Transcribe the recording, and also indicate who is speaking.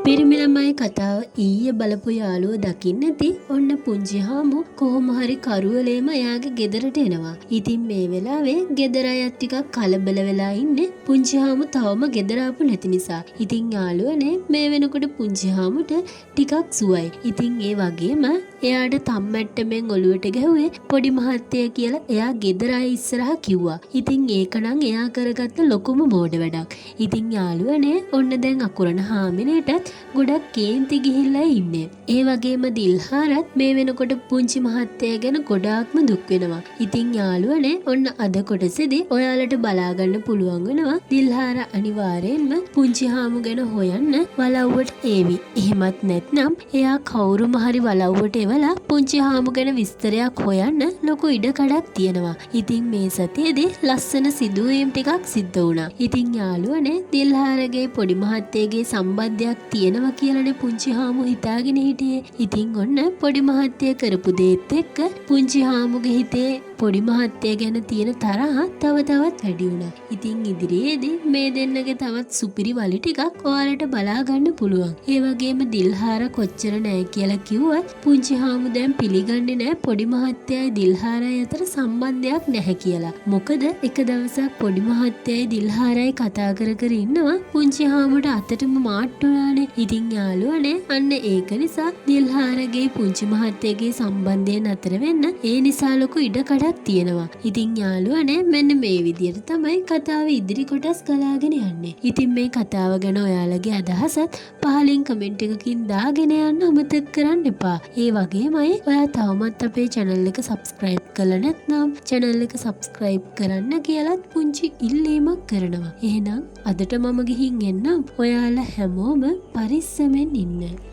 Speaker 1: පිරිමි ළමයි කතාව ඊයේ බලපු යාළුවෝ දකින්න ඇති. ඔන්න පුංචි හාමු කොහොම හරි කරුවලේම එයාගේ ගෙදරට එනවා. ඉතින් මේ වෙලාවේ ගෙදර අයත් ටිකක් කලබල වෙලා ඉන්නේ. පුංචි හාමු තවම ගෙදර ආපු නැති නිසා. ඉතින් යාළුවනේ මේ වෙනකොට පුංචි හාමුට ටිකක් සුවයි. ඉතින් ඒ වගේම එයාට තම්මැට්ටමෙන් ඔළුවට ගැහුවේ පොඩි මහත්තයා කියලා එයා ගෙදර අය ඉස්සරහා කිව්වා. ඉතින් ඒක නම් එයා කරගත්ත ලොකුම මෝඩ වැඩක්. ඉතින් යාළුවනේ ඔන්න දැන් අකුරණ හාමිනේටත් ගොඩක් කේන්ති ගිහිල්ලා ඉන්නේ. ඒ වගේම දිල්හාරත් මේ වෙනකොට පුංචි මහත්තයා ගැන ගොඩාක්ම දුක් වෙනවා. ඉතින් යාළුවනේ ඔන්න අද කොටසේදී ඔයාලට බලා ගන්න පුළුවන් වෙනවා දිල්හාර අනිවාර්යෙන්ම පුංචි හාමු ගැන හොයන්න වලව්වට ඒවි. එහෙමත් නැත්නම් එයා කවුරුම හරි වලව්වට එවලා පුංචි හාමු ගැන විස්තරයක් හොයන්න ලොකු ඉඩකඩක් තියෙනවා. ඉතින් මේ සතියේදී ලස්සන සිදුවීම් ටිකක් සිද්ධ වුණා. ඉතින් යාළුවනේ දිල්හාරගේ පොඩි මහත්තයාගේ සම්බන්ධයක් තියෙනවා කියලානේ පුංචි හාමු හිතාගෙන හිටියේ. ඉතින් ඔන්න පොඩි මහත්තයා කරපු දේත් එක්ක පුංචි හාමුගේ හිතේ පොඩි මහත්තයා ගැන තියෙන තරහ තව තවත් වැඩි වුණා. ඉතින් ඉදිරියේදී මේ දෙන්නගේ තවත් සුපිරි වලි ටිකක් ඔයාලට බලා ගන්න පුළුවන්. ඒ වගේම දිල්හාර කොච්චර නෑ කියලා කිව්වත් පුංචි හාමු දැන් පිළිගන්නේ නෑ පොඩි මහත්තයායි දිල්හාරයි අතර සම්බන්ධයක් නැහැ කියලා. මොකද එක දවසක් පොඩි මහත්තයායි දිල්හාරයි කතා කර කර ඉන්නවා පුංචි හාමුට අතටම මාට්ටු වුණානේ. ඉතින් යාළුවනේ අන්න ඒක නිසා දිල්හාරගේ පුංචි මහත්තයාගේ සම්බන්ධය නතර වෙන්න ඒ නිසා ලොකු ඉඩකඩක් තියෙනවා. ඉතින් යාළුවනේ මෙන්න මේ විදිහට තමයි කතාව ඉදිරි කොටස් ගලාගෙන යන්නේ. ඉතින් මේ කතාව ගැන ඔයාලගේ අදහසත් පහලින් කමෙන්ට් එකකින් දාගෙන යන්න අමතක කරන්න එපා. ඒ වගේමයි ඔයා තවමත් අපේ channel එක subscribe කරලා නැත්නම් channel එක subscribe කරන්න කියලාත් පුංචි ඉල්ලීමක් කරනවා. එහෙනම් අදට මම ගිහින් එන්නම්. ඔයාලා හැමෝම පරිස්සමෙන් ඉන්න.